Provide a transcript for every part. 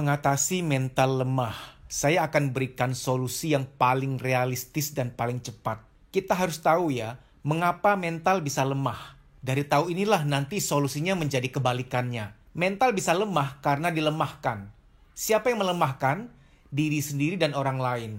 Mengatasi mental lemah, saya akan berikan solusi yang paling realistis dan paling cepat. Kita harus tahu ya, mengapa mental bisa lemah. Dari tahu inilah nanti solusinya menjadi kebalikannya. Mental bisa lemah karena dilemahkan. Siapa yang melemahkan? Diri sendiri dan orang lain.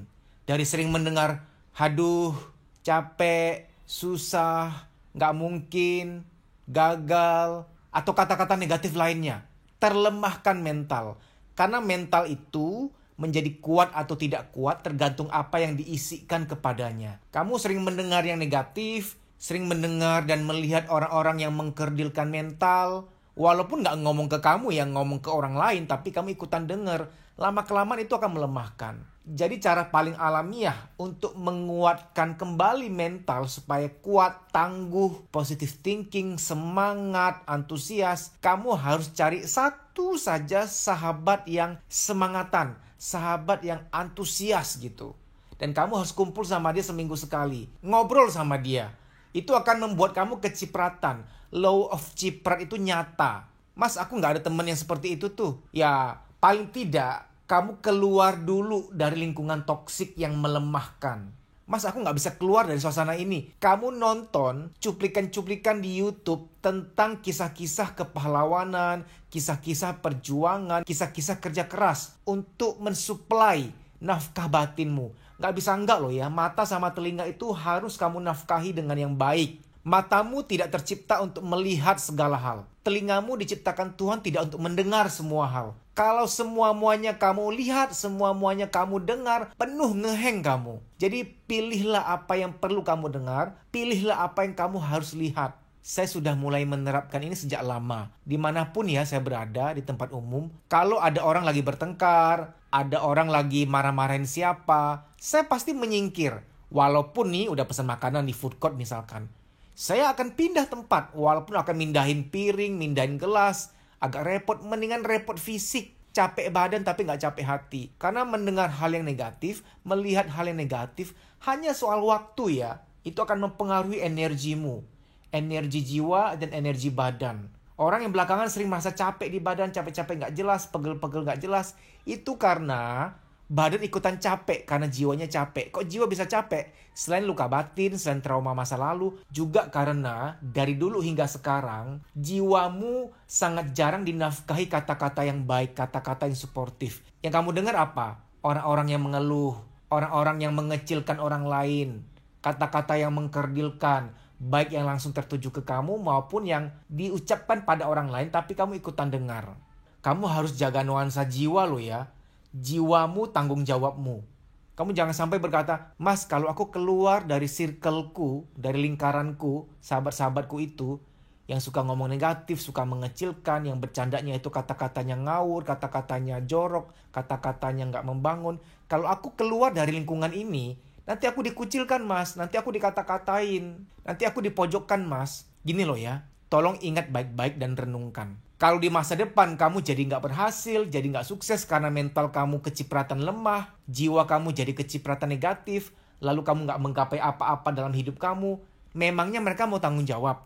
Dari sering mendengar, haduh, capek, susah, nggak mungkin, gagal, atau kata-kata negatif lainnya. Terlemahkan mental. Karena mental itu menjadi kuat atau tidak kuat tergantung apa yang diisikan kepadanya. Kamu sering mendengar yang negatif, sering mendengar dan melihat orang-orang yang mengkerdilkan mental. Walaupun nggak ngomong ke kamu, yang ngomong ke orang lain, tapi kamu ikutan dengar. Lama-kelamaan itu akan melemahkan. Jadi cara paling alamiah untuk menguatkan kembali mental supaya kuat, tangguh, positive thinking, semangat, antusias, kamu harus cari satu saja sahabat yang semangatan, sahabat yang antusias gitu. Dan kamu harus kumpul sama dia seminggu sekali, ngobrol sama dia. Itu akan membuat kamu kecipratan. Law of ciprat itu nyata. Mas, aku nggak ada teman yang seperti itu tuh. Ya, paling tidak kamu keluar dulu dari lingkungan toksik yang melemahkan. Mas, aku nggak bisa keluar dari suasana ini. Kamu nonton cuplikan-cuplikan di YouTube tentang kisah-kisah kepahlawanan, kisah-kisah perjuangan, kisah-kisah kerja keras untuk mensuplai nafkah batinmu. Nggak bisa enggak loh ya, mata sama telinga itu harus kamu nafkahi dengan yang baik. Matamu tidak tercipta untuk melihat segala hal. Telingamu diciptakan Tuhan tidak untuk mendengar semua hal. Kalau semua-muanya kamu lihat, semua-muanya kamu dengar, penuh ngeheng kamu. Jadi pilihlah apa yang perlu kamu dengar, pilihlah apa yang kamu harus lihat. Saya sudah mulai menerapkan ini sejak lama. Dimanapun ya saya berada di tempat umum, kalau ada orang lagi bertengkar, ada orang lagi marah-marahin siapa, saya pasti menyingkir. Walaupun nih udah pesan makanan di food court misalkan. Saya akan pindah tempat, walaupun akan mindahin piring, mindahin gelas. Agak repot, mendingan repot fisik. Capek badan tapi nggak capek hati. Karena mendengar hal yang negatif, melihat hal yang negatif, hanya soal waktu ya. Itu akan mempengaruhi energimu. Energi jiwa dan energi badan. Orang yang belakangan sering merasa capek di badan, capek-capek nggak jelas, pegel-pegel nggak jelas. Itu karena badan ikutan capek karena jiwanya capek. Kok jiwa bisa capek? Selain luka batin, selain trauma masa lalu, juga karena dari dulu hingga sekarang, jiwamu sangat jarang dinafkahi kata-kata yang baik, kata-kata yang suportif. Yang kamu dengar apa? Orang-orang yang mengeluh, orang-orang yang mengecilkan orang lain, kata-kata yang mengkerdilkan, baik yang langsung tertuju ke kamu maupun yang diucapkan pada orang lain tapi kamu ikutan dengar. Kamu harus jaga nuansa jiwa lo ya. Jiwamu tanggung jawabmu. Kamu jangan sampai berkata, Mas, kalau aku keluar dari circleku, dari lingkaranku, sahabat-sahabatku itu, yang suka ngomong negatif, suka mengecilkan, yang bercandanya itu kata-katanya ngawur, kata-katanya jorok, kata-katanya nggak membangun. Kalau aku keluar dari lingkungan ini, nanti aku dikucilkan, Mas. Nanti aku dikata-katain. Nanti aku dipojokkan, Mas. Gini loh ya, tolong ingat baik-baik dan renungkan. Kalau di masa depan kamu jadi nggak berhasil, jadi nggak sukses karena mental kamu kecipratan lemah, jiwa kamu jadi kecipratan negatif, lalu kamu nggak menggapai apa-apa dalam hidup kamu, memangnya mereka mau tanggung jawab?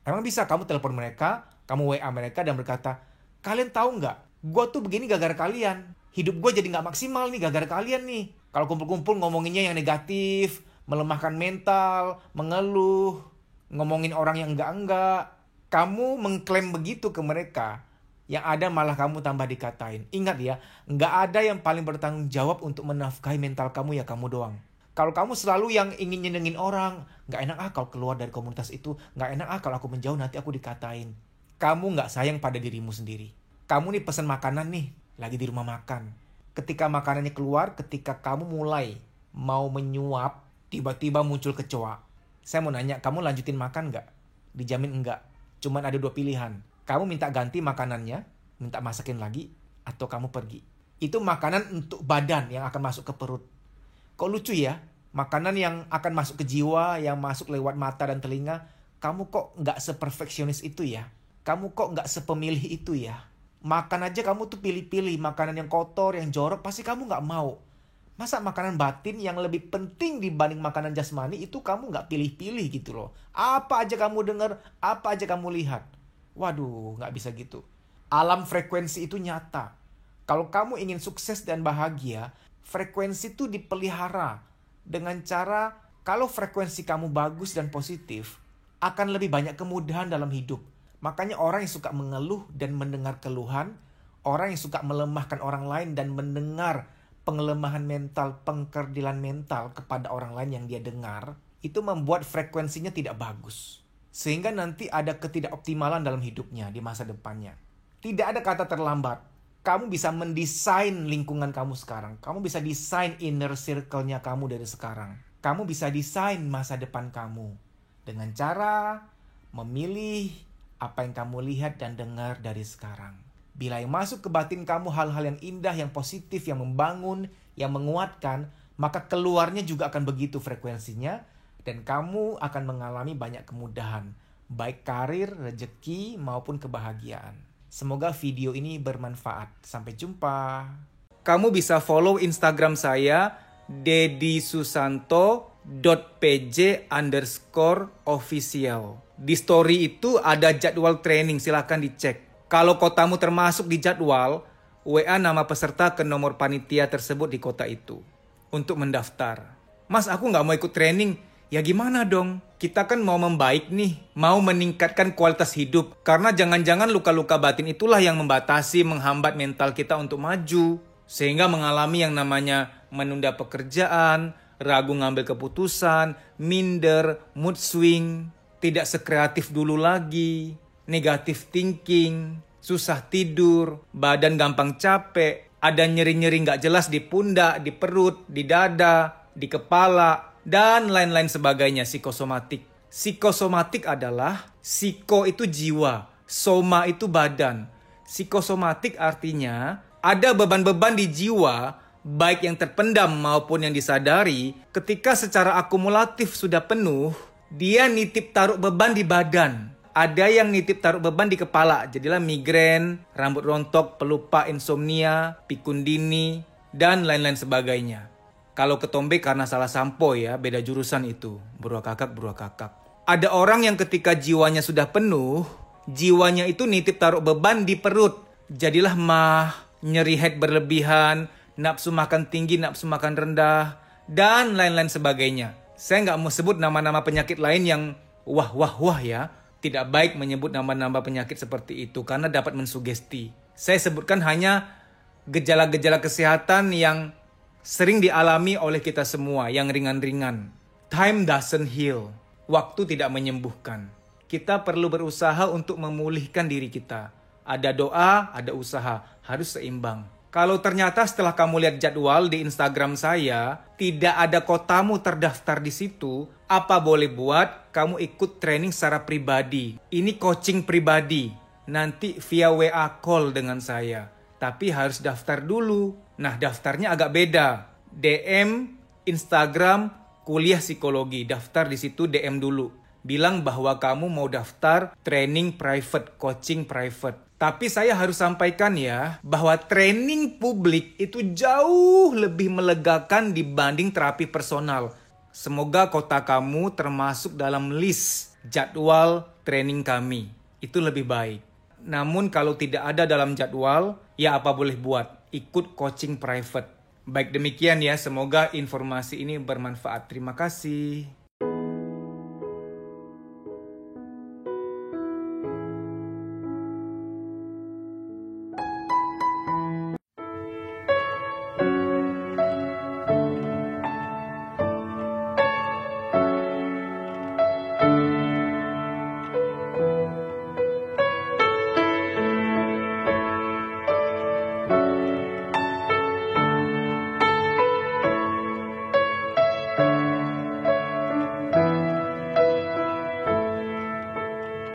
Emang bisa kamu telepon mereka, kamu WA mereka dan berkata, kalian tahu nggak, gue tuh begini gara-gara kalian. Hidup gue jadi nggak maksimal nih gara-gara kalian nih. Kalau kumpul-kumpul ngomonginnya yang negatif, melemahkan mental, mengeluh, ngomongin orang yang enggak-enggak. Kamu mengklaim begitu ke mereka, yang ada malah kamu tambah dikatain. Ingat ya, nggak ada yang paling bertanggung jawab untuk menafkahi mental kamu ya kamu doang. Kalau kamu selalu yang ingin nyenengin orang, nggak enak kalau keluar dari komunitas itu, nggak enak kalau aku menjauh nanti aku dikatain. Kamu nggak sayang pada dirimu sendiri. Kamu nih pesan makanan nih, lagi di rumah makan. Ketika makanannya keluar, ketika kamu mulai mau menyuap, tiba-tiba muncul kecoa. Saya mau nanya, kamu lanjutin makan nggak? Dijamin enggak. Cuman ada 2 pilihan. Kamu minta ganti makanannya, minta masakin lagi, atau kamu pergi. Itu makanan untuk badan yang akan masuk ke perut. Kok lucu ya? Makanan yang akan masuk ke jiwa, yang masuk lewat mata dan telinga, kamu kok nggak seperfeksionis itu ya? Kamu kok nggak sepemilih itu ya? Makan aja kamu tuh pilih-pilih. Makanan yang kotor, yang jorok, pasti kamu nggak mau. Masa makanan batin yang lebih penting dibanding makanan jasmani itu kamu nggak pilih-pilih gitu loh. Apa aja kamu dengar, apa aja kamu lihat. Waduh, nggak bisa gitu. Alam frekuensi itu nyata. Kalau kamu ingin sukses dan bahagia, frekuensi itu dipelihara dengan cara kalau frekuensi kamu bagus dan positif, akan lebih banyak kemudahan dalam hidup. Makanya orang yang suka mengeluh dan mendengar keluhan, orang yang suka melemahkan orang lain dan mendengar pengelemahan mental, pengkerdilan mental kepada orang lain yang dia dengar, itu membuat frekuensinya tidak bagus. Sehingga nanti ada ketidakoptimalan dalam hidupnya di masa depannya. Tidak ada kata terlambat. Kamu bisa mendesain lingkungan kamu sekarang. Kamu bisa desain inner circle-nya kamu dari sekarang. Kamu bisa desain masa depan kamu dengan cara memilih apa yang kamu lihat dan dengar dari sekarang. Bila yang masuk ke batin kamu hal-hal yang indah, yang positif, yang membangun, yang menguatkan, maka keluarnya juga akan begitu frekuensinya dan kamu akan mengalami banyak kemudahan, baik karir, rezeki, maupun kebahagiaan. Semoga video ini bermanfaat. Sampai jumpa. Kamu bisa follow Instagram saya dedisusanto.pj_official. Di story itu ada jadwal training, silahkan dicek. Kalau kotamu termasuk di jadwal, WA nama peserta ke nomor panitia tersebut di kota itu untuk mendaftar. Mas, aku nggak mau ikut training. Ya gimana dong? Kita kan mau membaik nih, mau meningkatkan kualitas hidup. Karena jangan-jangan luka-luka batin itulah yang membatasi, menghambat mental kita untuk maju. Sehingga mengalami yang namanya menunda pekerjaan, ragu ngambil keputusan, minder, mood swing, tidak sekreatif dulu lagi, negatif thinking, susah tidur, badan gampang capek, ada nyeri-nyeri nggak jelas di pundak, di perut, di dada, di kepala, dan lain-lain sebagainya, psikosomatik. Psikosomatik adalah, psiko itu jiwa, soma itu badan. Psikosomatik artinya ada beban-beban di jiwa, baik yang terpendam maupun yang disadari, ketika secara akumulatif sudah penuh, dia nitip taruh beban di badan. Ada yang nitip taruh beban di kepala, jadilah migrain, rambut rontok, pelupa, insomnia, pikun dini, dan lain-lain sebagainya. Kalau ketombe karena salah sampo ya, beda jurusan itu. Berua kakak. Ada orang yang ketika jiwanya sudah penuh, jiwanya itu nitip taruh beban di perut. Jadilah mah, nyeri head berlebihan, nafsu makan tinggi, nafsu makan rendah, dan lain-lain sebagainya. Saya nggak mau sebut nama-nama penyakit lain yang wah ya. Tidak baik menyebut nama-nama penyakit seperti itu karena dapat mensugesti. Saya sebutkan hanya gejala-gejala kesehatan yang sering dialami oleh kita semua, yang ringan-ringan. Time doesn't heal. Waktu tidak menyembuhkan. Kita perlu berusaha untuk memulihkan diri kita. Ada doa, ada usaha. Harus seimbang. Kalau ternyata setelah kamu lihat jadwal di Instagram saya, tidak ada kotamu terdaftar di situ, apa boleh buat kamu ikut training secara pribadi. Ini coaching pribadi. Nanti via WA call dengan saya. Tapi harus daftar dulu. Nah, daftarnya agak beda. DM, Instagram, kuliah psikologi. Daftar di situ DM dulu. Bilang bahwa kamu mau daftar training private, coaching private. Tapi saya harus sampaikan ya, bahwa training publik itu jauh lebih melegakan dibanding terapi personal. Semoga kota kamu termasuk dalam list jadwal training kami. Itu lebih baik. Namun kalau tidak ada dalam jadwal, ya apa boleh buat, ikut coaching private. Baik demikian ya, semoga informasi ini bermanfaat. Terima kasih.